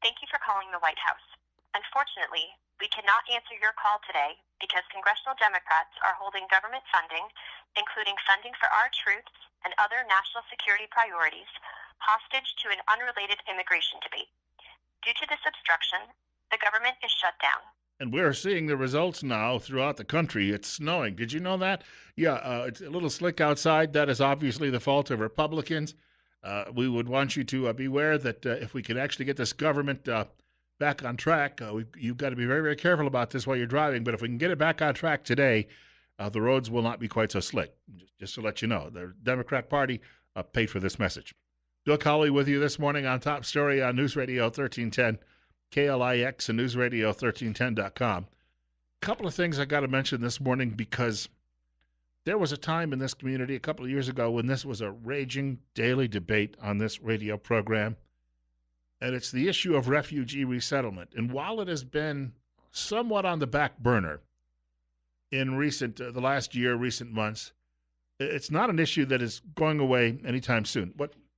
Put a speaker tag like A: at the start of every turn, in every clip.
A: Thank you for calling the White House. Unfortunately, we cannot answer your call today because congressional Democrats are holding government funding, including funding for our troops and other national security priorities, hostage to an unrelated immigration debate. Due to this obstruction, the government is shut down.
B: And we're seeing the results now throughout the country. It's snowing. Did you know that? Yeah, it's a little slick outside. That is obviously the fault of Republicans. We would want you to beware that if we can actually get this government back on track, you've got to be very, very careful about this while you're driving. But if we can get it back on track today, the roads will not be quite so slick. Just to let you know, the Democrat Party paid for this message. Bill Colley with you this morning on Top Story on News Radio 1310, KLIX and newsradio1310.com. A couple of things I got to mention this morning because there was a time in this community a couple of years ago when this was a raging daily debate on this radio program, and it's the issue of refugee resettlement. And while it has been somewhat on the back burner in the last year, recent months, it's not an issue that is going away anytime soon.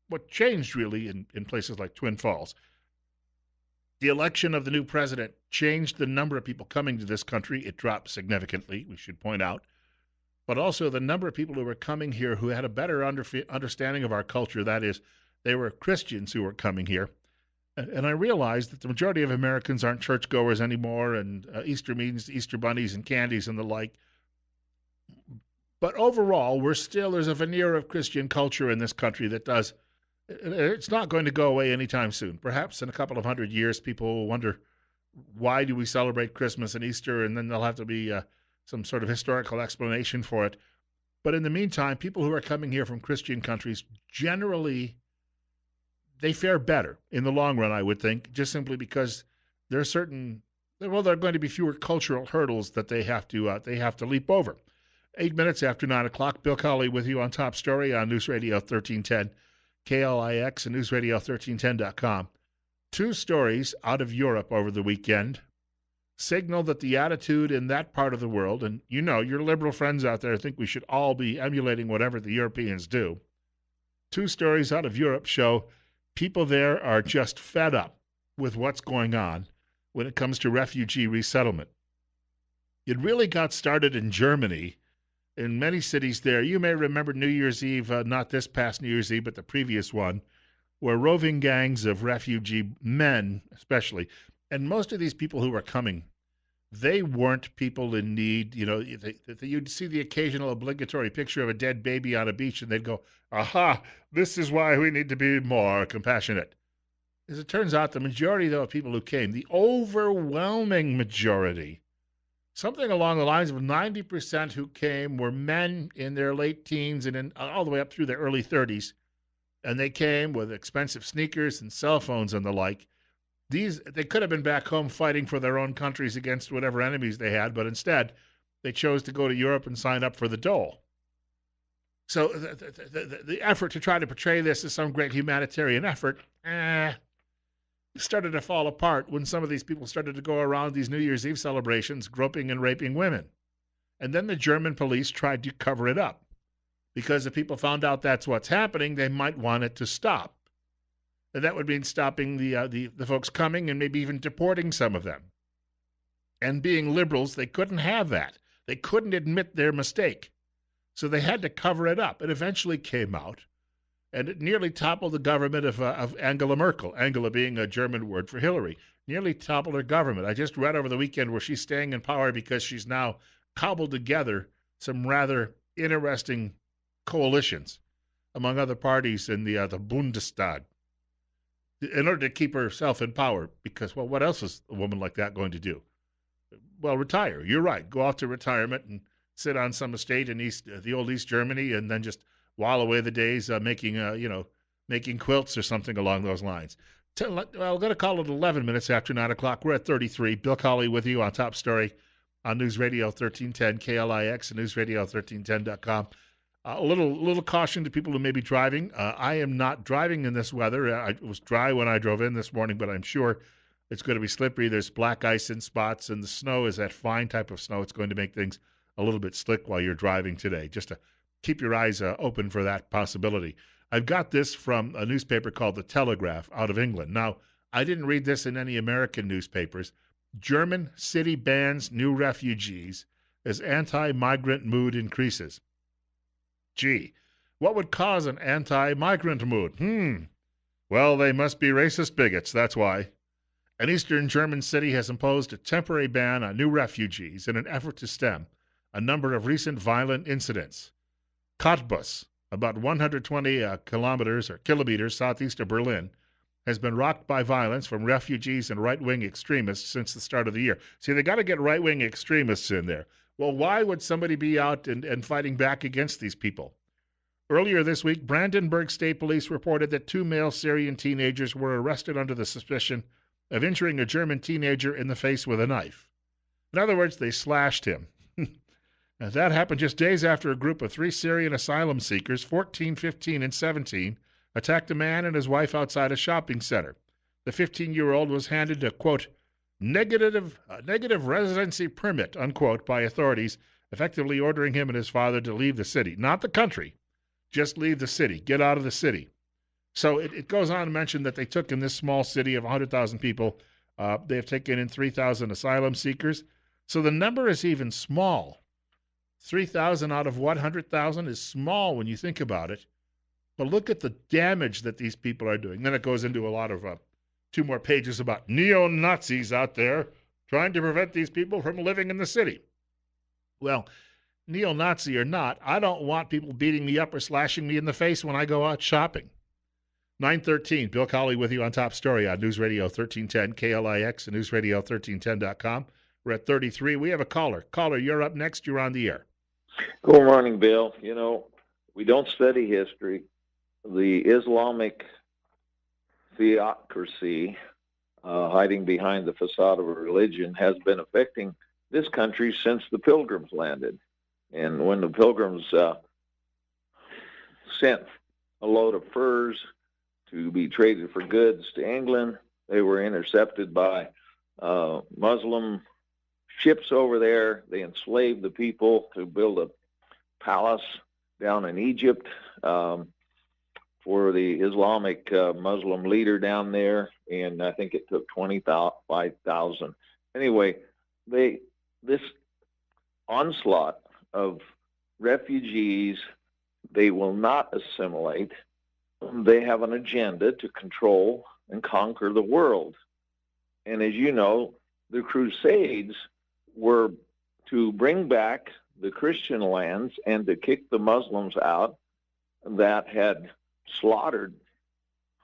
B: What changed really in places like Twin Falls, the election of the new president changed the number of people coming to this country. It dropped significantly, we should point out. But also the number of people who were coming here who had a better understanding of our culture. That is, they were Christians who were coming here. And I realized that the majority of Americans aren't churchgoers anymore, and Easter means Easter bunnies and candies and the like. But overall, there's a veneer of Christian culture in this country that it's not going to go away anytime soon. Perhaps in a couple of 100 years, people will wonder, why do we celebrate Christmas and Easter? And then there'll have to be some sort of historical explanation for it. But in the meantime, people who are coming here from Christian countries, generally, they fare better in the long run, I would think, just simply because there are going to be fewer cultural hurdles that they have to leap over. 8 minutes after 9 o'clock, Bill Colley with you on Top Story on News Radio 1310, KLIX and newsradio1310.com. Two stories out of Europe over the weekend signal that the attitude in that part of the world, and your liberal friends out there think we should all be emulating whatever the Europeans do. Two stories out of Europe show people there are just fed up with what's going on when it comes to refugee resettlement. It really got started in Germany, in many cities there. You may remember New Year's Eve, not this past New Year's Eve, but the previous one, where roving gangs of refugee men, especially, and most of these people who were coming, they weren't people in need. You'd see the occasional obligatory picture of a dead baby on a beach, and they'd go, aha, this is why we need to be more compassionate. As it turns out, the majority, though, of people who came, the overwhelming majority, something along the lines of 90% who came were men in their late teens and all the way up through their early 30s. And they came with expensive sneakers and cell phones and the like. They could have been back home fighting for their own countries against whatever enemies they had, but instead they chose to go to Europe and sign up for the dole. So the effort to try to portray this as some great humanitarian effort started to fall apart when some of these people started to go around these New Year's Eve celebrations groping and raping women. And then the German police tried to cover it up, because if people found out that's what's happening, they might want it to stop. And that would mean stopping the folks coming and maybe even deporting some of them. And being liberals, they couldn't have that. They couldn't admit their mistake. So they had to cover it up. It eventually came out, and it nearly toppled the government of Angela Merkel, Angela being a German word for Hillary, nearly toppled her government. I just read over the weekend where she's staying in power because she's now cobbled together some rather interesting coalitions among other parties in the Bundestag in order to keep herself in power, because, well, what else is a woman like that going to do? Well, retire. You're right. Go off to retirement and sit on some estate in the old East Germany, and then just while away the days making quilts or something along those lines. Well, I'm going to call it 11 minutes after 9 o'clock. We're at 33. Bill Colley with you on Top Story on News Radio 1310, KLIX, and newsradio1310.com. A little caution to people who may be driving. I am not driving in this weather. It was dry when I drove in this morning, but I'm sure it's going to be slippery. There's black ice in spots, and the snow is that fine type of snow. It's going to make things a little bit slick while you're driving today, just to keep your eyes open for that possibility. I've got this from a newspaper called The Telegraph out of England. Now, I didn't read this in any American newspapers. German city bans new refugees as anti-migrant mood increases. Gee, what would cause an anti-migrant mood? Well, they must be racist bigots, that's why. An eastern German city has imposed a temporary ban on new refugees in an effort to stem a number of recent violent incidents. Cottbus, about 120 kilometers southeast of Berlin, has been rocked by violence from refugees and right-wing extremists since the start of the year. See, they got to get right-wing extremists in there. Well, why would somebody be out and fighting back against these people? Earlier this week, Brandenburg State Police reported that 2 male Syrian teenagers were arrested under the suspicion of injuring a German teenager in the face with a knife. In other words, they slashed him. And that happened just days after a group of 3 Syrian asylum seekers, 14, 15, and 17, attacked a man and his wife outside a shopping center. The 15-year-old was handed a, quote, negative residency permit, unquote, by authorities, effectively ordering him and his father to leave the city. Not the country, just leave the city, get out of the city. So it goes on to mention that they took in this small city of 100,000 people, they have taken in 3,000 asylum seekers. So the number is even small. 3,000 out of 100,000 is small when you think about it. But look at the damage that these people are doing. Then it goes into a lot of 2 more pages about neo-Nazis out there trying to prevent these people from living in the city. Well, neo-Nazi or not, I don't want people beating me up or slashing me in the face when I go out shopping. 9:13, Bill Colley with you on Top Story on News Radio 1310 KLIX and newsradio1310.com. We're at 33. We have a caller. Caller, you're up next. You're on the air.
C: Good morning, Bill. You know, we don't study history. The Islamic theocracy, hiding behind the facade of a religion, has been affecting this country since the Pilgrims landed. And when the Pilgrims sent a load of furs to be traded for goods to England, they were intercepted by Muslim ships over there. They enslaved the people to build a palace down in Egypt for the Islamic Muslim leader down there, and I think it took 25,000. Anyway, this onslaught of refugees, they will not assimilate. They have an agenda to control and conquer the world. And as you know, the Crusades were to bring back the Christian lands and to kick the Muslims out that had slaughtered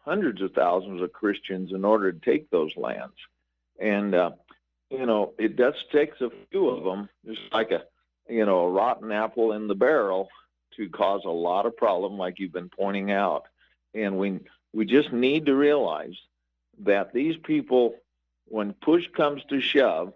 C: hundreds of thousands of Christians in order to take those lands. And, it just takes a few of them, just like a rotten apple in the barrel, to cause a lot of problem, like you've been pointing out. And we just need to realize that these people, when push comes to shove,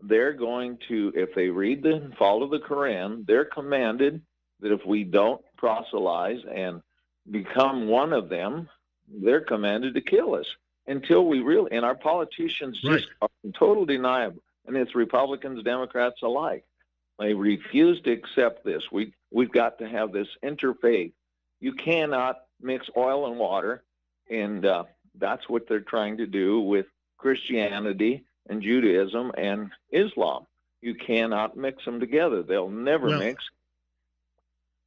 C: they're going to, if they read and follow the Quran, they're commanded that if we don't proselytize and become one of them, they're commanded to kill us until we really, and our politicians just are in total denial, and it's Republicans, Democrats alike. They refuse to accept this. We've got to have this interfaith. You cannot mix oil and water, and that's what they're trying to do with Christianity and Judaism and Islam. You cannot mix them together. They'll never mix.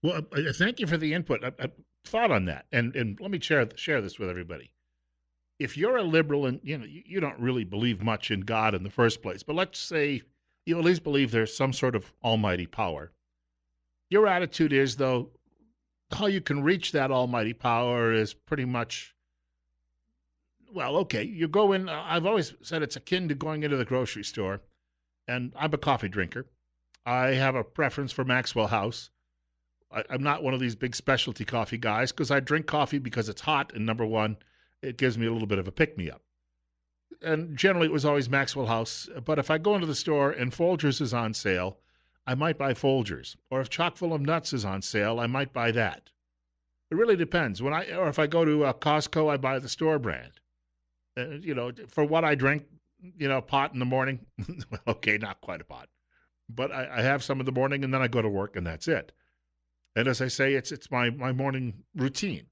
B: Well, thank you for the input. I thought on that, and let me share this with everybody. If you're a liberal and you don't really believe much in God in the first place, but let's say you at least believe there's some sort of almighty power. Your attitude is, though, how you can reach that almighty power is pretty much, well, okay, you go in. I've always said it's akin to going into the grocery store, and I'm a coffee drinker. I have a preference for Maxwell House. I'm not one of these big specialty coffee guys because I drink coffee because it's hot, and number one, it gives me a little bit of a pick-me-up. And generally it was always Maxwell House, but if I go into the store and Folgers is on sale, I might buy Folgers. Or if Chock full of Nuts is on sale, I might buy that. It really depends. Or if I go to Costco, I buy the store brand. For what I drink, pot in the morning. Okay, not quite a pot. But I have some in the morning, and then I go to work, and that's it. And as I say, it's my morning routine.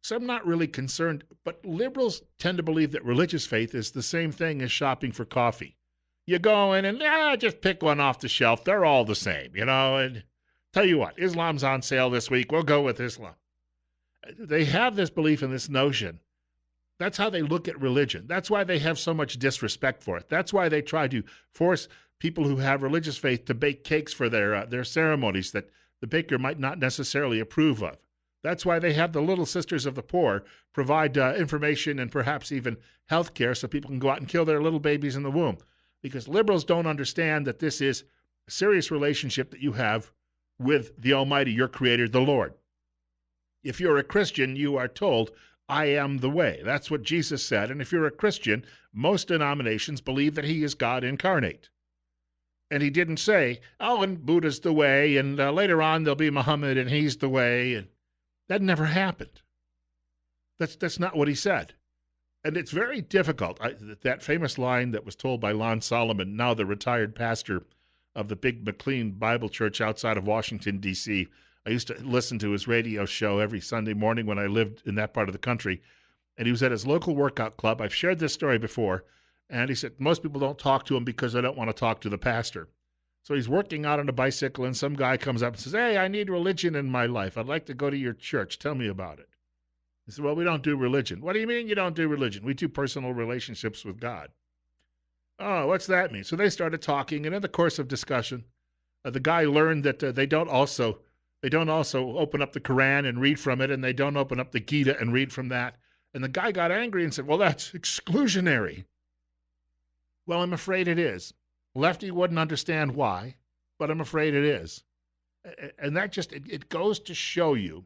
B: So I'm not really concerned, but liberals tend to believe that religious faith is the same thing as shopping for coffee. You go in and just pick one off the shelf. They're all the same, and tell you what, Islam's on sale this week. We'll go with Islam. They have this belief and this notion. That's how they look at religion. That's why they have so much disrespect for it. That's why they try to force people who have religious faith to bake cakes for their ceremonies that the baker might not necessarily approve of. That's why they have the Little Sisters of the Poor provide information and perhaps even health care so people can go out and kill their little babies in the womb. Because liberals don't understand that this is a serious relationship that you have with the Almighty, your Creator, the Lord. If you're a Christian, you are told, I am the way. That's what Jesus said. And if you're a Christian, most denominations believe that he is God incarnate. And he didn't say, and Buddha's the way, and later on there'll be Muhammad and he's the way. And that never happened. That's not what he said. And it's very difficult. That famous line that was told by Lon Solomon, now the retired pastor of the big McLean Bible Church outside of Washington, D.C., I used to listen to his radio show every Sunday morning when I lived in that part of the country. And he was at his local workout club. I've shared this story before. And he said, most people don't talk to him because they don't want to talk to the pastor. So he's working out on a bicycle, and some guy comes up and says, hey, I need religion in my life. I'd like to go to your church. Tell me about it. He said, well, we don't do religion. What do you mean you don't do religion? We do personal relationships with God. Oh, what's that mean? So they started talking, and in the course of discussion, the guy learned that they don't also open up the Quran and read from it, and they don't open up the Gita and read from that. And the guy got angry and said, well, that's exclusionary. Well, I'm afraid it is. Lefty wouldn't understand why, but I'm afraid it is. And that just, it goes to show you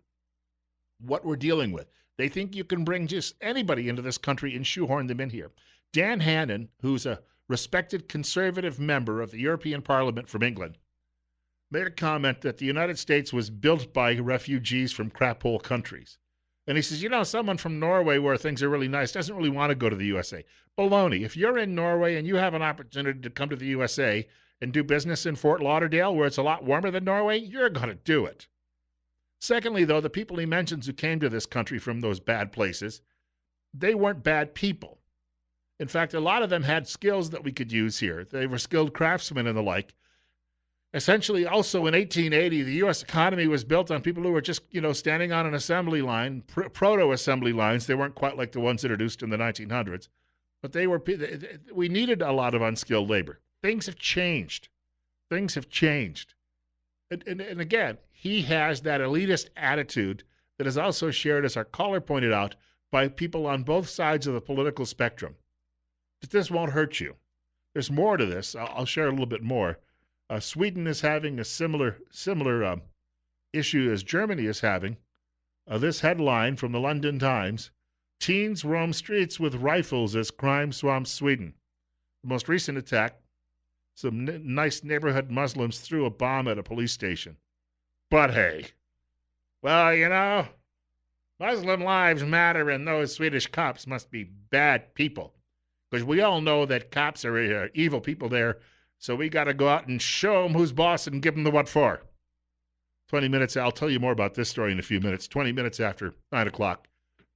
B: what we're dealing with. They think you can bring just anybody into this country and shoehorn them in here. Dan Hannan, who's a respected conservative member of the European Parliament from England, made a comment that the United States was built by refugees from crap-hole countries. And he says, someone from Norway where things are really nice doesn't really want to go to the USA. Baloney. If you're in Norway and you have an opportunity to come to the USA and do business in Fort Lauderdale where it's a lot warmer than Norway, you're going to do it. Secondly, though, the people he mentions who came to this country from those bad places, they weren't bad people. In fact, a lot of them had skills that we could use here. They were skilled craftsmen and the like. Essentially, also in 1880, the U.S. economy was built on people who were just, standing on an assembly line, proto-assembly lines. They weren't quite like the ones introduced in the 1900s, but we needed a lot of unskilled labor. Things have changed. Things have changed. And again, he has that elitist attitude that is also shared, as our caller pointed out, by people on both sides of the political spectrum. But this won't hurt you. There's more to this. I'll share a little bit more. Sweden is having a similar issue as Germany is having. This headline from the London Times: teens roam streets with rifles as crime swamps Sweden. The most recent attack, some nice neighborhood Muslims threw a bomb at a police station. But hey, well, Muslim lives matter, and those Swedish cops must be bad people. Because we all know that cops are evil people there. So we got to go out and show them who's boss and give them the what for. 20 minutes. I'll tell you more about this story in a few minutes. 20 minutes after 9 o'clock.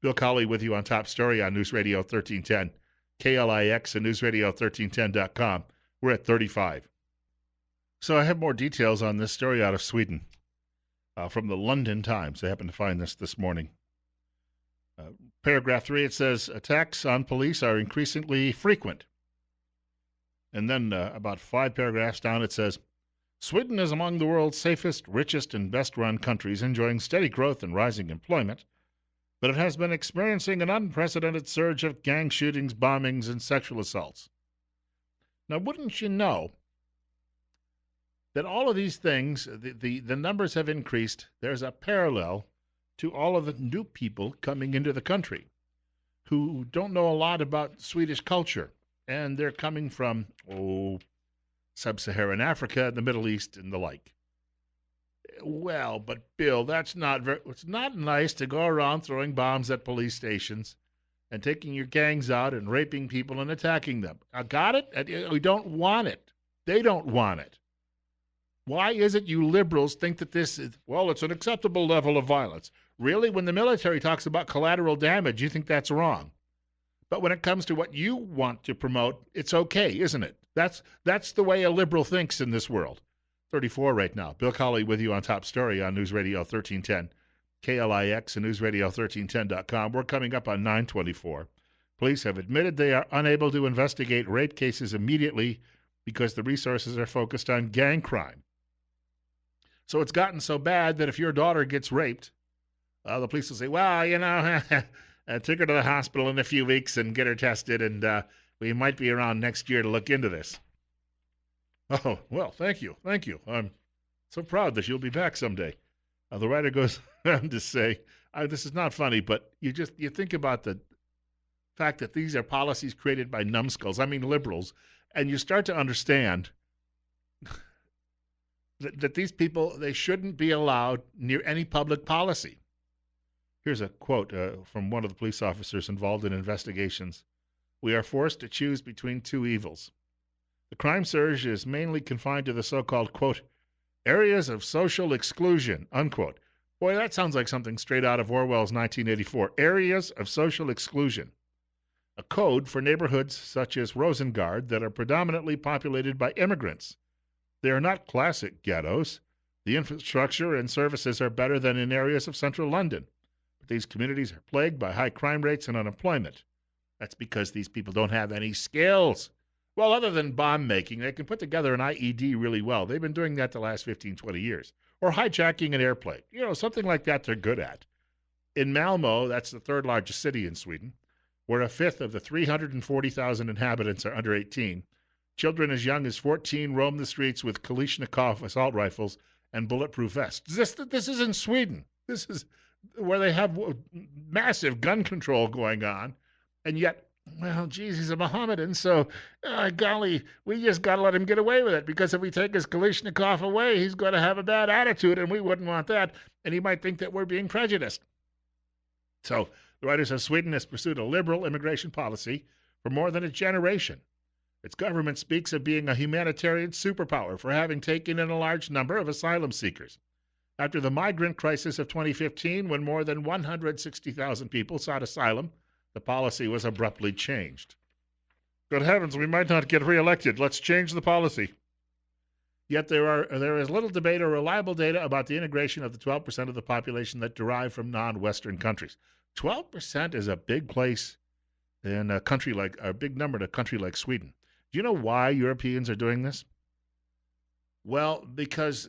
B: Bill Colley with you on Top Story on News Radio 1310. KLIX and newsradio1310.com. We're at 35. So I have more details on this story out of Sweden from the London Times. I happened to find this morning. Paragraph 3, it says, attacks on police are increasingly frequent. And then about 5 paragraphs down, it says, Sweden is among the world's safest, richest, and best-run countries, enjoying steady growth and rising employment, but it has been experiencing an unprecedented surge of gang shootings, bombings, and sexual assaults. Now, wouldn't you know that all of these things, the numbers have increased. There's a parallel to all of the new people coming into the country who don't know a lot about Swedish culture. And they're coming from, sub-Saharan Africa, the Middle East, and the like. Well, but Bill, it's not nice to go around throwing bombs at police stations and taking your gangs out and raping people and attacking them. I got it? We don't want it. They don't want it. Why is it you liberals think that this is, well, it's an acceptable level of violence? Really? When the military talks about collateral damage, you think that's wrong. But when it comes to what you want to promote, it's okay, isn't it? That's the way a liberal thinks in this world. 34 right now. Bill Colley with you on Top Story on News Radio 1310. KLIX and newsradio1310.com. We're coming up on 924. Police have admitted they are unable to investigate rape cases immediately because the resources are focused on gang crime. So it's gotten so bad that if your daughter gets raped, the police will say, well, take her to the hospital in a few weeks and get her tested, and we might be around next year to look into this. Oh, well, thank you. I'm so proud that you'll be back someday. The writer goes on to say, this is not funny, but you think about the fact that these are policies created by numbskulls, liberals, and you start to understand that these people, they shouldn't be allowed near any public policy. Here's a quote from one of the police officers involved in investigations. We are forced to choose between two evils. The crime surge is mainly confined to the so-called, quote, areas of social exclusion, unquote. Boy, that sounds like something straight out of Orwell's 1984. Areas of social exclusion. A code for neighborhoods such as Rosengard that are predominantly populated by immigrants. They are not classic ghettos. The infrastructure and services are better than in areas of central London. But these communities are plagued by high crime rates and unemployment. That's because these people don't have any skills. Well, other than bomb making, they can put together an IED really well. They've been doing that the last 15, 20 years. Or hijacking an airplane. Something like that they're good at. In Malmö, that's the third largest city in Sweden, where a fifth of the 340,000 inhabitants are under 18, children as young as 14 roam the streets with Kalashnikov assault rifles and bulletproof vests. This is in Sweden. This is where they have massive gun control going on, and yet, well, geez, he's a Mohammedan, so, golly, we just got to let him get away with it, because if we take his Kalashnikov away, he's going to have a bad attitude, and we wouldn't want that, and he might think that we're being prejudiced. So, the writer says Sweden has pursued a liberal immigration policy for more than a generation. Its government speaks of being a humanitarian superpower for having taken in a large number of asylum seekers. After the migrant crisis of 2015, when more than 160,000 people sought asylum, the policy was abruptly changed. Good heavens, we might not get reelected. Let's change the policy. Yet there is little debate or reliable data about the integration of the 12% of the population that derive from non-Western countries. 12% is a big place in a big number in a country like Sweden. Do you know why Europeans are doing this? Well, because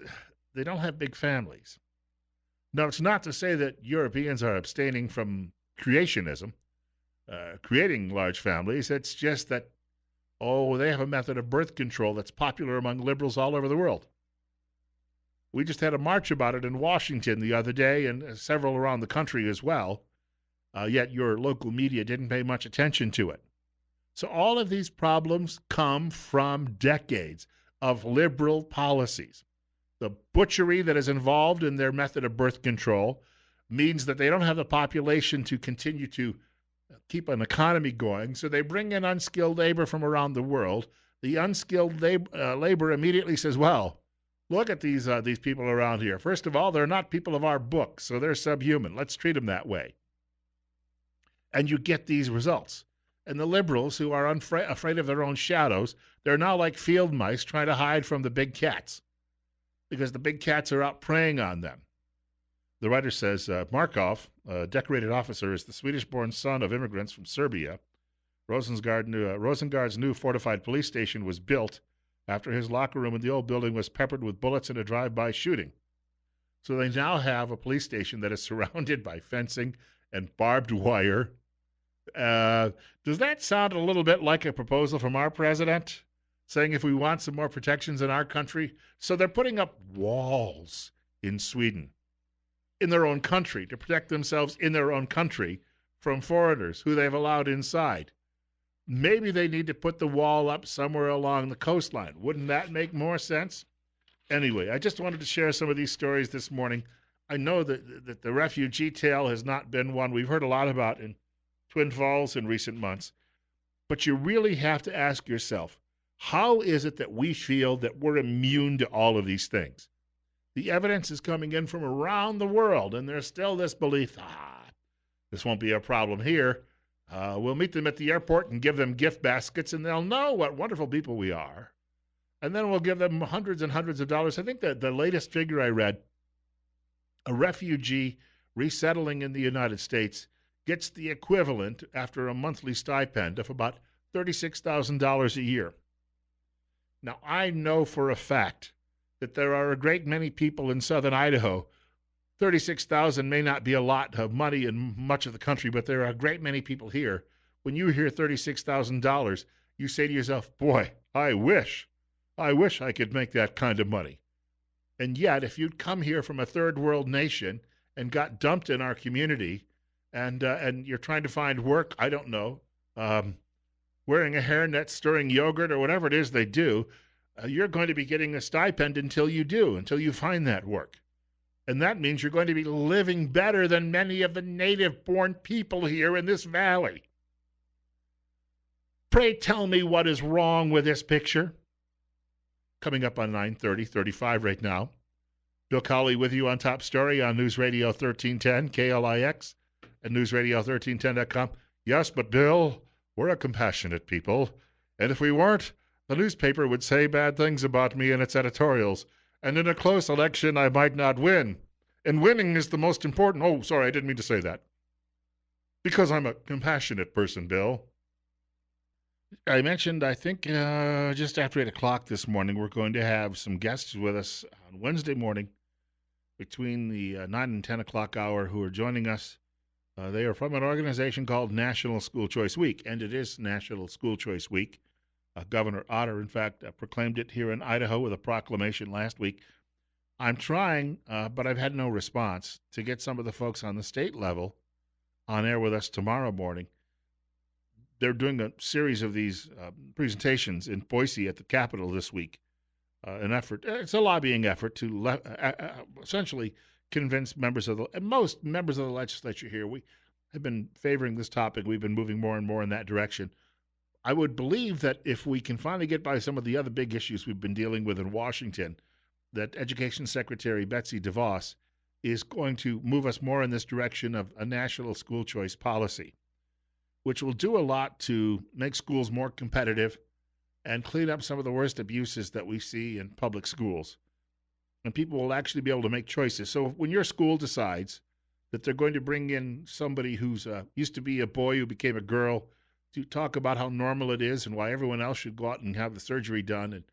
B: they don't have big families. Now, it's not to say that Europeans are abstaining from creationism, creating large families. It's just that, they have a method of birth control that's popular among liberals all over the world. We just had a march about it in Washington the other day, and several around the country as well, yet your local media didn't pay much attention to it. So all of these problems come from decades of liberal policies. The butchery that is involved in their method of birth control means that they don't have the population to continue to keep an economy going, so they bring in unskilled labor from around the world. The unskilled labor immediately says, well, look at these people around here. First of all, they're not people of our book, so they're subhuman. Let's treat them that way. And you get these results. And the liberals, who are afraid of their own shadows, they're now like field mice trying to hide from the big cats, because the big cats are out preying on them. The writer says Markov, a decorated officer, is the Swedish-born son of immigrants from Serbia. Rosengard's new fortified police station was built after his locker room in the old building was peppered with bullets in a drive-by shooting. So they now have a police station that is surrounded by fencing and barbed wire. Does that sound a little bit like a proposal from our president, saying if we want some more protections in our country? So they're putting up walls in Sweden, in their own country, to protect themselves in their own country from foreigners who they've allowed inside. Maybe they need to put the wall up somewhere along the coastline. Wouldn't that make more sense? Anyway, I just wanted to share some of these stories this morning. I know that the refugee tale has not been one we've heard a lot about in Twin Falls in recent months, but you really have to ask yourself, How is it that we feel that we're immune to all of these things? The evidence is coming in from around the world, and there's still this belief, this won't be a problem here. We'll meet them at the airport and give them gift baskets, and they'll know what wonderful people we are. And then we'll give them hundreds and hundreds of dollars. I think that the latest figure I read, a refugee resettling in the United States gets the equivalent after a monthly stipend of about $36,000 a year. Now, I know for a fact that there are a great many people in southern Idaho. 36,000 may not be a lot of money in much of the country, but there are a great many people here. When you hear $36,000, you say to yourself, boy, I wish I could make that kind of money. And yet, if you'd come here from a third world nation and got dumped in our community, and you're trying to find work, I don't know, wearing a hairnet, stirring yogurt, or whatever it is they do, you're going to be getting a stipend until you find that work. And that means you're going to be living better than many of the native-born people here in this valley. Pray tell me what is wrong with this picture. Coming up on 9:35 right now. Bill Cawley with you on Top Story on News Radio 1310, KLIX, and newsradio1310.com. Yes, but Bill, we're a compassionate people, and if we weren't, the newspaper would say bad things about me in its editorials, and in a close election I might not win. And winning is the most important. Oh, sorry, I didn't mean to say that. Because I'm a compassionate person, Bill. I mentioned, I think, just after 8 o'clock this morning, we're going to have some guests with us on Wednesday morning between the 9 and 10 o'clock hour who are joining us. They are from an organization called National School Choice Week, and it is National School Choice Week. Governor Otter, in fact, proclaimed it here in Idaho with a proclamation last week. I'm trying, but I've had no response, to get some of the folks on the state level on air with us tomorrow morning. They're doing a series of these presentations in Boise at the Capitol this week. It's a lobbying effort to essentially convince most members of the legislature here. We have been favoring this topic. We've been moving more and more in that direction. I would believe that if we can finally get by some of the other big issues we've been dealing with in Washington, that Education Secretary Betsy DeVos is going to move us more in this direction of a national school choice policy, which will do a lot to make schools more competitive and clean up some of the worst abuses that we see in public schools. And people will actually be able to make choices. So when your school decides that they're going to bring in somebody who's used to be a boy who became a girl to talk about how normal it is and why everyone else should go out and have the surgery done, and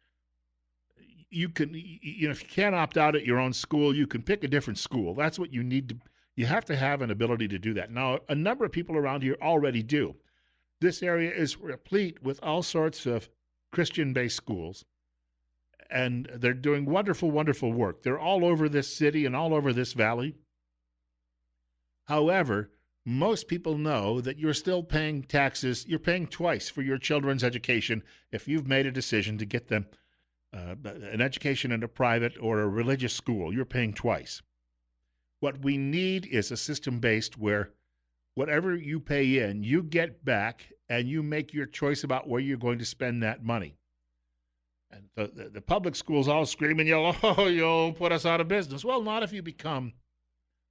B: you can, if you can't opt out at your own school, you can pick a different school. That's what you need to. You have to have an ability to do that. Now, a number of people around here already do. This area is replete with all sorts of Christian-based schools, and they're doing wonderful, wonderful work. They're all over this city and all over this valley. However, most people know that you're still paying taxes. You're paying twice for your children's education if you've made a decision to get them an education in a private or a religious school. You're paying twice. What we need is a system based where whatever you pay in, you get back and you make your choice about where you're going to spend that money. And the public schools all scream and yell, oh, you'll put us out of business. Well, not if you become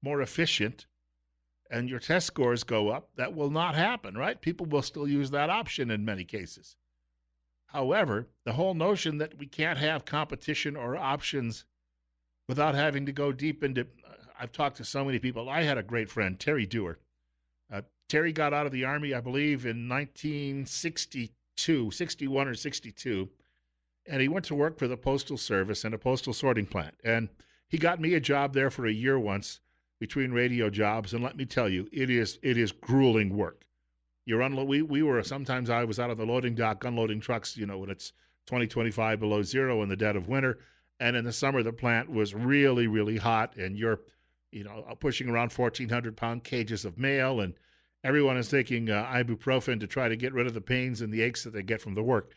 B: more efficient and your test scores go up. That will not happen, right? People will still use that option in many cases. However, the whole notion that we can't have competition or options without having to go deep into, I've talked to so many people. I had a great friend, Terry Dewar. Terry got out of the Army, I believe, in 1962, 61 or 62, and he went to work for the Postal Service in a postal sorting plant. And he got me a job there for a year once between radio jobs, and let me tell you, it is grueling work. Sometimes I was out of the loading dock unloading trucks, when it's 20, 25 below zero in the dead of winter. And in the summer, the plant was really, really hot, and you're, pushing around 1,400-pound cages of mail, and everyone is taking ibuprofen to try to get rid of the pains and the aches that they get from the work.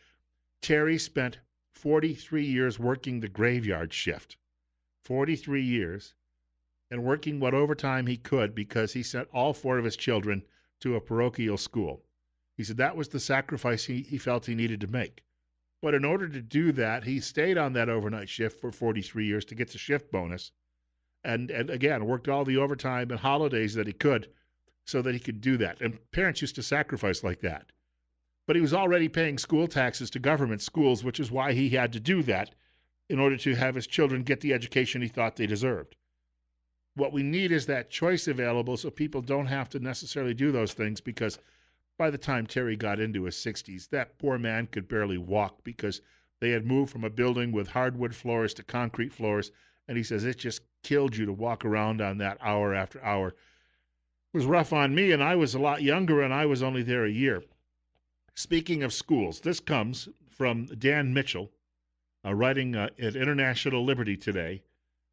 B: Terry spent 43 years working the graveyard shift, 43 years, and working what overtime he could because he sent all 4 of his children to a parochial school. He said that was the sacrifice he felt he needed to make. But in order to do that, he stayed on that overnight shift for 43 years to get the shift bonus. And again, worked all the overtime and holidays that he could so that he could do that. And parents used to sacrifice like that. But he was already paying school taxes to government schools, which is why he had to do that in order to have his children get the education he thought they deserved. What we need is that choice available so people don't have to necessarily do those things, because by the time Terry got into his 60s, that poor man could barely walk because they had moved from a building with hardwood floors to concrete floors. And he says it just killed you to walk around on that hour after hour. It was rough on me, and I was a lot younger, and I was only there a year. Speaking of schools, this comes from Dan Mitchell, writing at International Liberty today.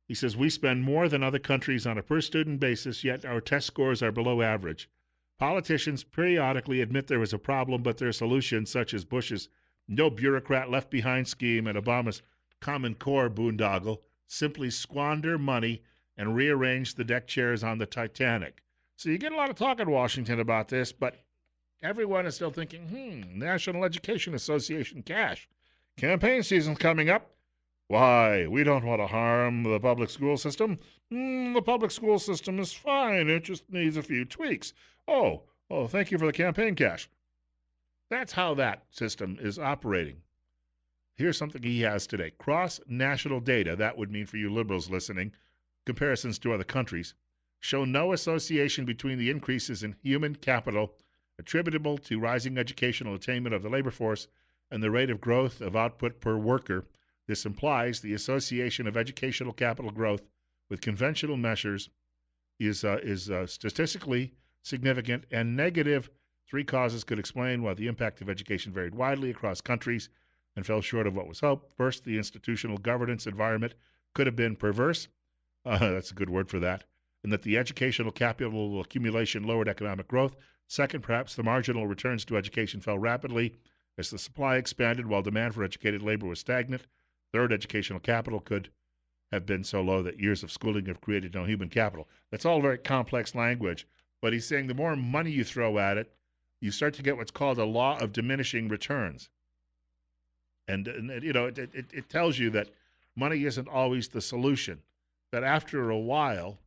B: He says, we spend more than other countries on a per-student basis, yet our test scores are below average. Politicians periodically admit there is a problem, but their solutions, such as Bush's no bureaucrat left behind scheme and Obama's Common Core boondoggle, simply squander money and rearrange the deck chairs on the Titanic. So you get a lot of talk in Washington about this, but everyone is still thinking, National Education Association cash. Campaign season's coming up. Why, we don't want to harm the public school system. The public school system is fine. It just needs a few tweaks. Oh, thank you for the campaign cash. That's how that system is operating. Here's something he has today. Cross-national data, that would mean for you liberals listening, comparisons to other countries, show no association between the increases in human capital attributable to rising educational attainment of the labor force and the rate of growth of output per worker. This implies the association of educational capital growth with conventional measures is statistically significant and negative. Three causes could explain why the impact of education varied widely across countries and fell short of what was hoped. First, the institutional governance environment could have been perverse. That's a good word for that. And that the educational capital accumulation lowered economic growth. Second, perhaps the marginal returns to education fell rapidly as the supply expanded while demand for educated labor was stagnant. Third, educational capital could have been so low that years of schooling have created no human capital. That's all very complex language, but he's saying the more money you throw at it, you start to get what's called a law of diminishing returns. And it tells you that money isn't always the solution, that after a while,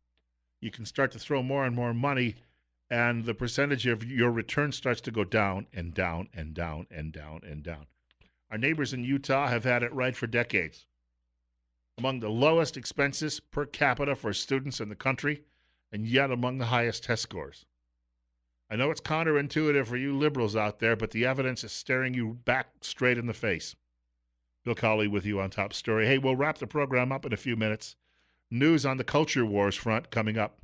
B: you can start to throw more and more money, and the percentage of your return starts to go down and down and down and down and down. Our neighbors in Utah have had it right for decades. Among the lowest expenses per capita for students in the country, and yet among the highest test scores. I know it's counterintuitive for you liberals out there, but the evidence is staring you back straight in the face. Bill Cawley with you on Top Story. Hey, we'll wrap the program up in a few minutes. News on the culture wars front coming up.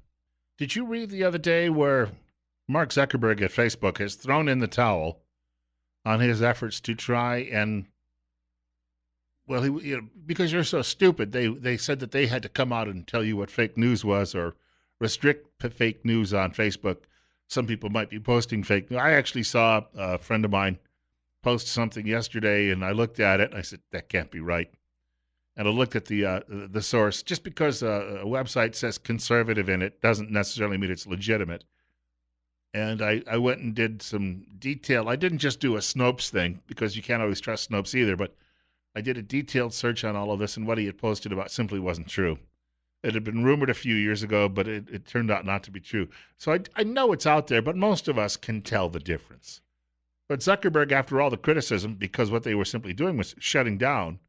B: Did you read the other day where Mark Zuckerberg at Facebook has thrown in the towel on his efforts to try and, because you're so stupid, they said that they had to come out and tell you what fake news was or restrict fake news on Facebook. Some people might be posting fake news. I actually saw a friend of mine post something yesterday, and I looked at it, and I said, that can't be right. And I looked at the source. Just because a website says conservative in it doesn't necessarily mean it's legitimate. And I went and did some detail. I didn't just do a Snopes thing, because you can't always trust Snopes either, but I did a detailed search on all of this, and what he had posted about simply wasn't true. It had been rumored a few years ago, but it turned out not to be true. So I know it's out there, but most of us can tell the difference. But Zuckerberg, after all the criticism, because what they were simply doing was shutting down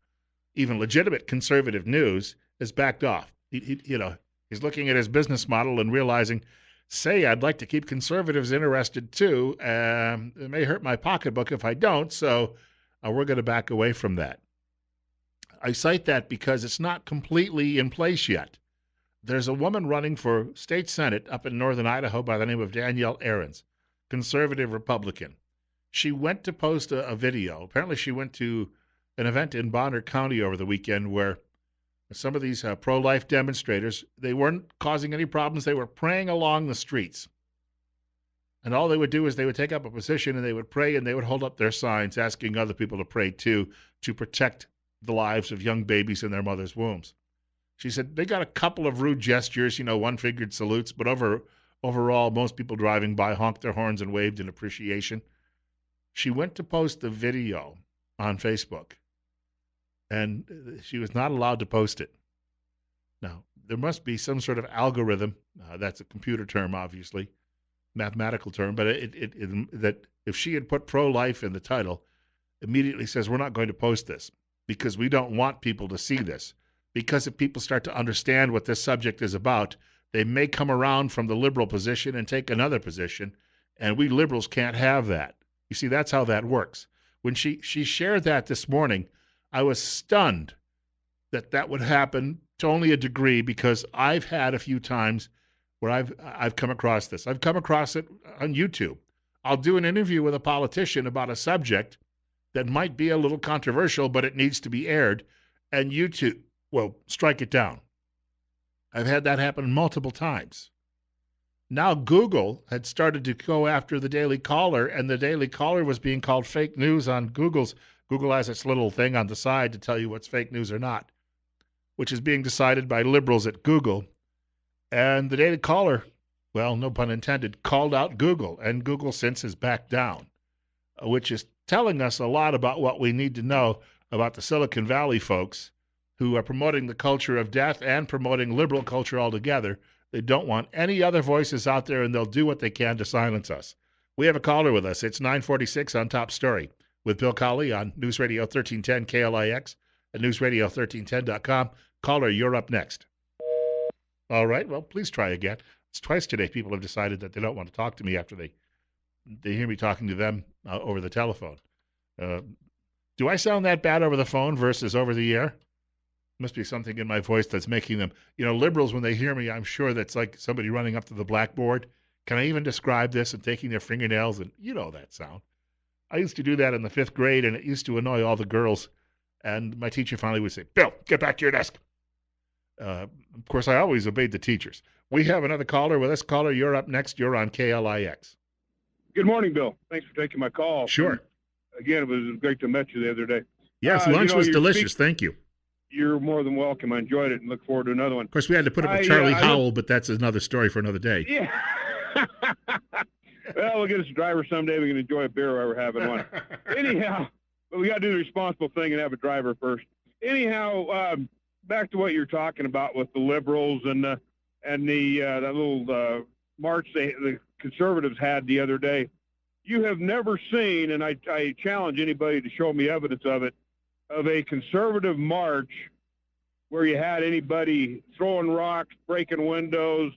B: even legitimate conservative news, has backed off. He's looking at his business model and realizing, I'd like to keep conservatives interested too. It may hurt my pocketbook if I don't, so we're going to back away from that. I cite that because it's not completely in place yet. There's a woman running for state senate up in northern Idaho by the name of Danielle Ahrens, conservative Republican. She went to post a video. Apparently she went to an event in Bonner County over the weekend where some of these pro-life demonstrators, they weren't causing any problems. They were praying along the streets. And all they would do is they would take up a position and they would pray, and they would hold up their signs asking other people to pray too, to protect the lives of young babies in their mother's wombs. She said they got a couple of rude gestures, one-fingered salutes, but overall, most people driving by honked their horns and waved in appreciation. She went to post the video, on Facebook, and she was not allowed to post it. Now, there must be some sort of algorithm. That's a computer term, obviously, mathematical term, but that if she had put pro-life in the title, immediately says we're not going to post this because we don't want people to see this. Because if people start to understand what this subject is about, they may come around from the liberal position and take another position, and we liberals can't have that. You see, that's how that works. When she shared that this morning, I was stunned that that would happen to only a degree, because I've had a few times where I've come across this. I've come across it on YouTube. I'll do an interview with a politician about a subject that might be a little controversial, but it needs to be aired, and YouTube will strike it down. I've had that happen multiple times. Now Google had started to go after the Daily Caller, and the Daily Caller was being called fake news on Google's. Google has its little thing on the side to tell you what's fake news or not, which is being decided by liberals at Google. And the Daily Caller, well, no pun intended, called out Google, and Google since has backed down, which is telling us a lot about what we need to know about the Silicon Valley folks who are promoting the culture of death and promoting liberal culture altogether. They don't want any other voices out there, and they'll do what they can to silence us. We have a caller with us. It's 946 on Top Story with Bill Colley on News Radio 1310 KLIX at newsradio1310.com. Caller, you're up next. All right, well, please try again. It's twice today people have decided that they don't want to talk to me after they hear me talking to them over the telephone. Do I sound that bad over the phone versus over the air? Must be something in my voice that's making them, liberals, when they hear me, I'm sure that's like somebody running up to the blackboard. Can I even describe this, and taking their fingernails, and that sound. I used to do that in the 5th grade, and it used to annoy all the girls. And my teacher finally would say, Bill, get back to your desk. Of course, I always obeyed the teachers. We have another caller with us. Caller, you're up next. You're on KLIX.
D: Good morning, Bill. Thanks for taking my call.
B: Sure.
D: Again, it was great to meet you the other day.
B: Yes, lunch was delicious. Thank you.
D: You're more than welcome. I enjoyed it and look forward to another one.
B: Of course, we had to put up with Charlie Howell, but that's another story for another day.
D: Yeah. Well, we'll get us a driver someday. We can enjoy a beer while we're having one. Anyhow, but we got to do the responsible thing and have a driver first. Anyhow, back to what you're talking about with the liberals and that little march the conservatives had the other day. You have never seen, and I challenge anybody to show me evidence of it, of a conservative march where you had anybody throwing rocks, breaking windows,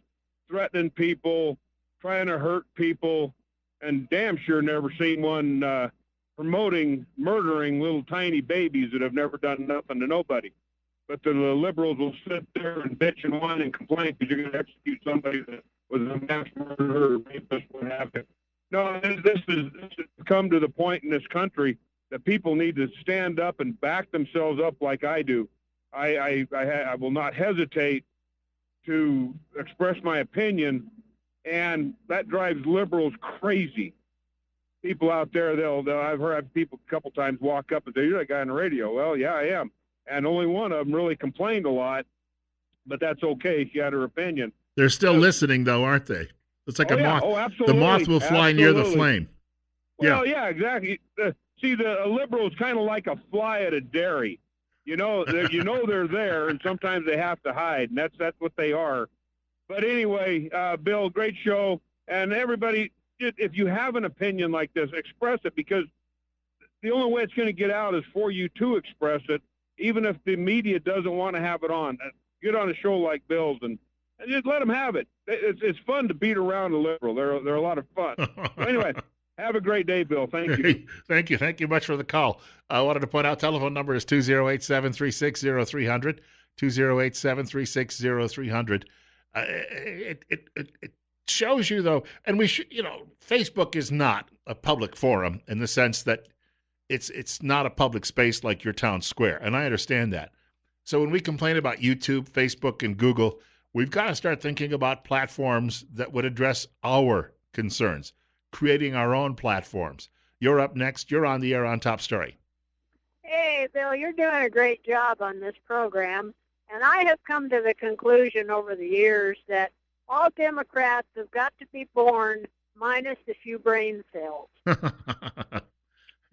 D: threatening people, trying to hurt people, and damn sure never seen one murdering little tiny babies that have never done nothing to nobody. But the liberals will sit there and bitch and whine and complain because you're going to execute somebody that was a mass murderer or rapist, what have you. No, this has come to the point in this country that people need to stand up and back themselves up like I do. I will not hesitate to express my opinion, and that drives liberals crazy. People out there, I've heard people a couple times walk up and say, "You're that guy on the radio." Well, yeah, I am. And only one of them really complained a lot, but that's okay. She had her opinion.
B: They're still listening, though, aren't they? It's like a moth.
D: Oh, absolutely.
B: The moth will fly near the flame.
D: Well, yeah, exactly. See, the liberals kind of like a fly at a dairy. They're there, and sometimes they have to hide, and that's what they are. But anyway, Bill, great show. And everybody, if you have an opinion like this, express it, because the only way it's going to get out is for you to express it, even if the media doesn't want to have it on. Get on a show like Bill's and just let them have it. It's fun to beat around a liberal. They're a lot of fun. Anyway, have a great day, Bill. Thank you.
B: Thank you. Thank you much for the call. I wanted to point out, telephone number is 208-736-0300, 208-736-0300. It shows you, though, and we should, Facebook is not a public forum in the sense that it's not a public space like your town square, and I understand that. So when we complain about YouTube, Facebook, and Google, we've got to start thinking about platforms that would address our concerns, creating our own platforms. You're up next. You're on the air on Top Story.
E: Hey, Bill, you're doing a great job on this program, and I have come to the conclusion over the years that all Democrats have got to be born minus a few brain cells.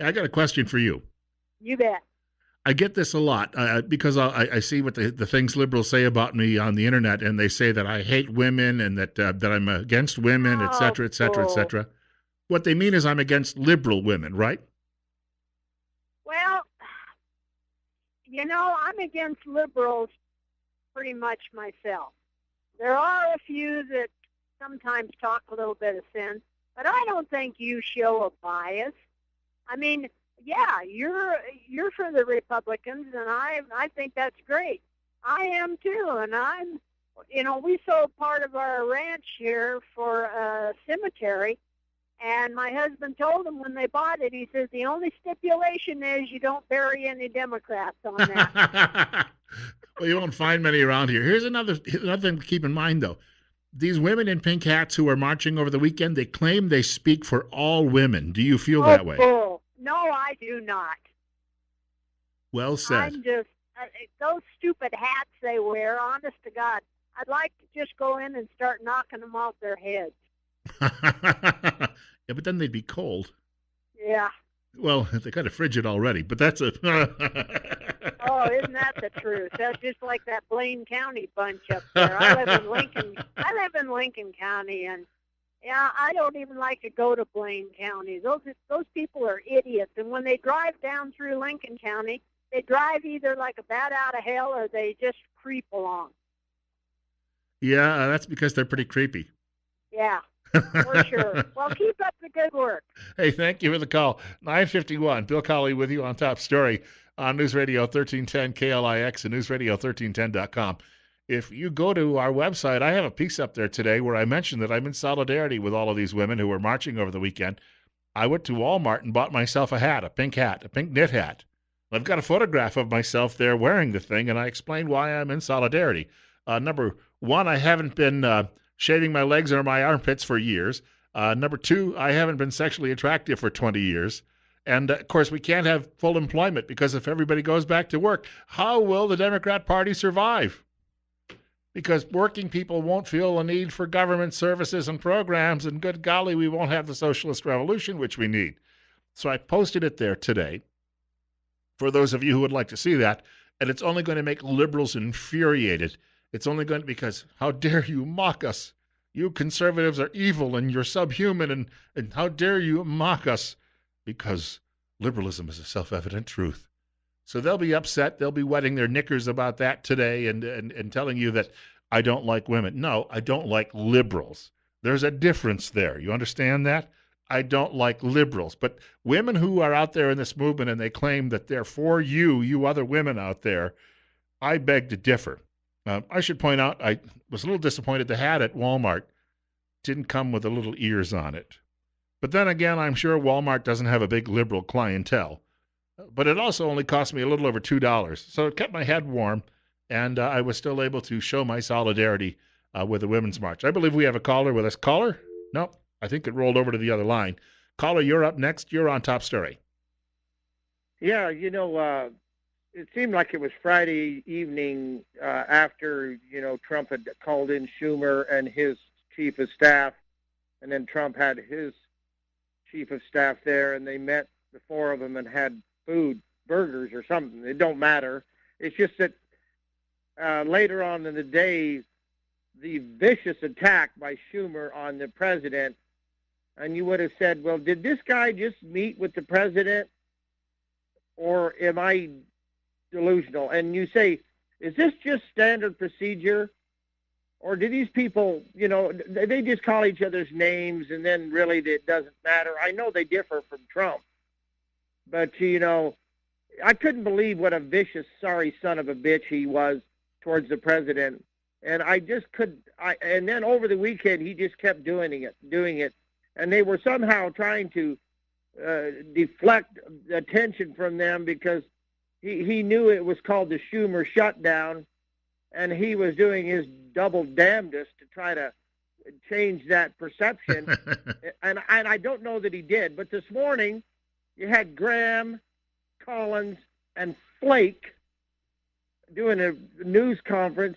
B: I got a question for you.
E: You bet.
B: I get this a lot because I see what the things liberals say about me on the internet, and they say that I hate women and that I'm against women, et
E: Oh,
B: cetera, et cetera, et cetera. What they mean is I'm against liberal women, right?
E: well, I'm against liberals pretty much myself. There are a few that sometimes talk a little bit of sense, but I don't think you show a bias. I mean, yeah, you're for the Republicans, and I think that's great. I am too, and we sold part of our ranch here for a cemetery, and my husband told them when they bought it, he says the only stipulation is you don't bury any Democrats on that.
B: Well, you won't find many around here. Here's another thing to keep in mind, though. These women in pink hats who are marching over the weekend, they claim they speak for all women. Do you feel that way?
E: Oh, no, I do not.
B: Well said.
E: I'm just, those stupid hats they wear, honest to God, I'd like to just go in and start knocking them off their heads.
B: Yeah, but then they'd be cold.
E: Yeah.
B: Well, they're kind of frigid already, but that's a...
E: Oh, isn't that the truth? That's just like that Blaine County bunch up there. I live in Lincoln County, and yeah, I don't even like to go to Blaine County. Those people are idiots, and when they drive down through Lincoln County, they drive either like a bat out of hell or they just creep along.
B: Yeah, that's because they're pretty creepy.
E: Yeah, for sure. Well, keep up the good work.
B: Hey, thank you for the call. 9:51, Bill Colley with you on Top Story on News Radio 1310 KLIX and newsradio1310.com. If you go to our website, I have a piece up there today where I mentioned that I'm in solidarity with all of these women who were marching over the weekend. I went to Walmart and bought myself a pink knit hat. I've got a photograph of myself there wearing the thing, and I explained why I'm in solidarity. Number one, I haven't been shaving my legs or my armpits for years. Number two, I haven't been sexually attractive for 20 years. And, of course, we can't have full employment because if everybody goes back to work, how will the Democrat Party survive? Because working people won't feel a need for government services and programs, and good golly, we won't have the socialist revolution, which we need. So I posted it there today for those of you who would like to see that, and it's only going to make liberals infuriated. It's only going to, because how dare you mock us? You conservatives are evil and you're subhuman, and how dare you mock us? Because liberalism is a self-evident truth. So they'll be upset. They'll be wetting their knickers about that today and telling you that I don't like women. No, I don't like liberals. There's a difference there. You understand that? I don't like liberals. But women who are out there in this movement and they claim that they're for you other women out there, I beg to differ. I should point out I was a little disappointed the hat at Walmart didn't come with the little ears on it. But then again, I'm sure Walmart doesn't have a big liberal clientele. But it also only cost me a little over $2. So it kept my head warm, and I was still able to show my solidarity with the Women's March. I believe we have a caller with us. Caller? No, I think it rolled over to the other line. Caller, you're up next. You're on Top Story.
F: Yeah, it seemed like it was Friday evening after, Trump had called in Schumer and his chief of staff, and then Trump had his chief of staff there, and they met, the four of them, and had food, burgers or something. It don't matter. It's just that later on in the day, the vicious attack by Schumer on the president, and you would have said, well, did this guy just meet with the president, or am I delusional? And you say, is this just standard procedure? Or do these people, they just call each other's names and then really it doesn't matter? I know they differ from Trump. But, I couldn't believe what a vicious, sorry son of a bitch he was towards the president. And I just and then over the weekend, he just kept doing it. And they were somehow trying to deflect attention from them because he knew it was called the Schumer shutdown. And he was doing his double damnedest to try to change that perception. and I don't know that he did. But this morning, you had Graham, Collins, and Flake doing a news conference,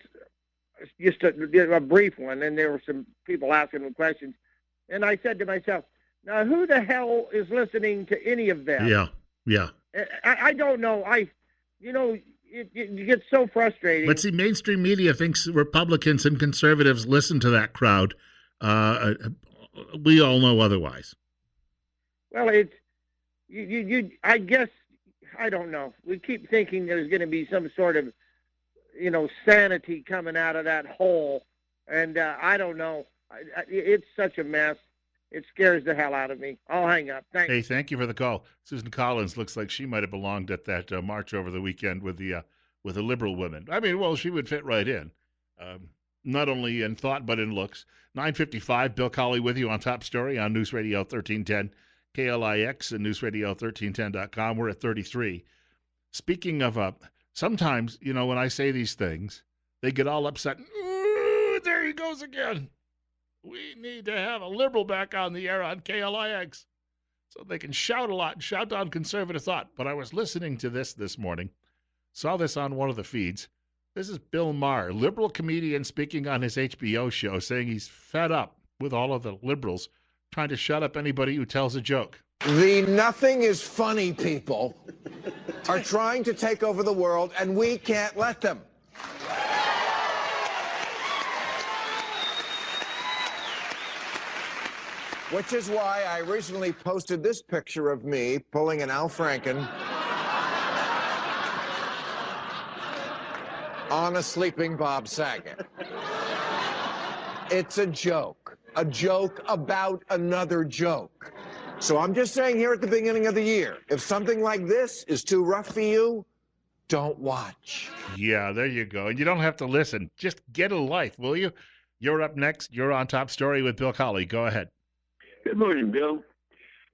F: just a brief one, and there were some people asking them questions. And I said to myself, now who the hell is listening to any of them?
B: Yeah.
F: I don't know. It gets so frustrating.
B: But see, mainstream media thinks Republicans and conservatives listen to that crowd. We all know otherwise.
F: Well, it's I guess I don't know. We keep thinking there's going to be some sort of sanity coming out of that hole, and I don't know. It's such a mess. It scares the hell out of me. I'll hang up. Thanks.
B: Hey, thank you for the call. Susan Collins looks like she might have belonged at that march over the weekend with the liberal women. I mean, well, she would fit right in, not only in thought but in looks. 9:55. Bill Colley with you on Top Story on News Radio 1310 KLIX and newsradio1310.com. We're at 33. Speaking of sometimes, when I say these things, they get all upset. Ooh, there he goes again. We need to have a liberal back on the air on KLIX so they can shout a lot and shout down conservative thought. But I was listening to this morning, saw this on one of the feeds. This is Bill Maher, liberal comedian, speaking on his HBO show, saying he's fed up with all of the liberals trying to shut up anybody who tells a joke.
G: The nothing is funny people are trying to take over the world, and we can't let them. Which is why I recently posted this picture of me pulling an Al Franken on a sleeping Bob Saget. It's a joke about another joke. So I'm just saying here at the beginning of the year, if something like this is too rough for you, don't watch.
B: Yeah, there you go. And you don't have to listen. Just get a life, will you? You're up next. You're on Top Story with Bill Colley. Go ahead.
H: Good morning, Bill.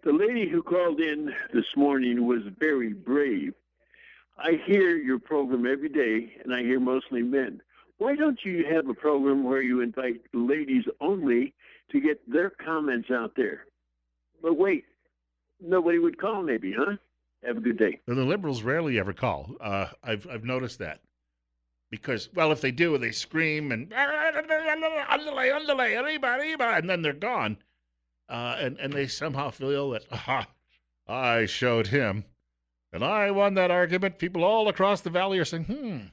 H: The lady who called in this morning was very brave. I hear your program every day, and I hear mostly men. Why don't you have a program where you invite ladies only to get their comments out there? But wait, nobody would call maybe, huh? Have a good day.
B: The liberals rarely ever call. I've noticed that. Because, well, if they do, they scream and and then they're gone. And they somehow feel that, I showed him, and I won that argument. People all across the valley are saying,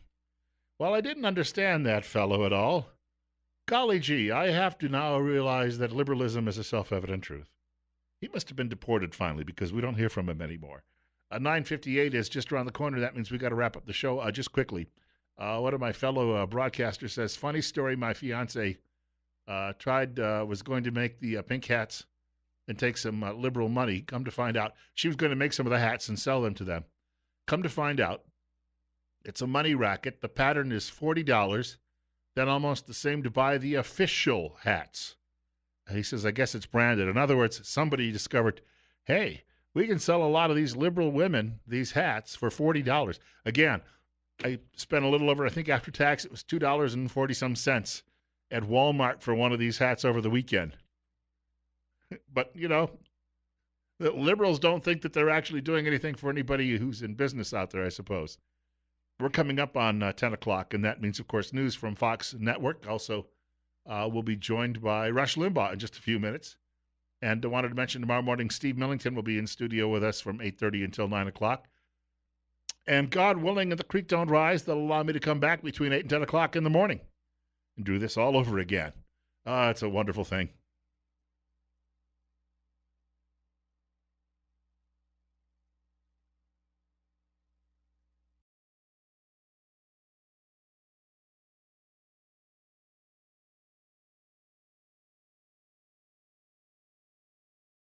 B: well, I didn't understand that fellow at all. Golly gee, I have to now realize that liberalism is a self-evident truth. He must have been deported finally because we don't hear from him anymore. 9:58 is just around the corner. That means we got to wrap up the show just quickly. One of my fellow broadcasters says, funny story, my fiance was going to make the pink hats and take some liberal money. Come to find out, she was going to make some of the hats and sell them to them. Come to find out, it's a money racket. The pattern is $40, then almost the same to buy the official hats. He says, I guess it's branded. In other words, somebody discovered, hey, we can sell a lot of these liberal women these hats for $40. Again, I spent a little over, I think after tax, it was $2.40 at Walmart for one of these hats over the weekend. But, the liberals don't think that they're actually doing anything for anybody who's in business out there, I suppose. We're coming up on 10 o'clock, and that means, of course, news from Fox Network. Also, we'll be joined by Rush Limbaugh in just a few minutes. And I wanted to mention tomorrow morning, Steve Millington will be in studio with us from 8:30 until 9 o'clock. And God willing, and the creek don't rise, they'll allow me to come back between 8 and 10 o'clock in the morning and do this all over again. It's a wonderful thing.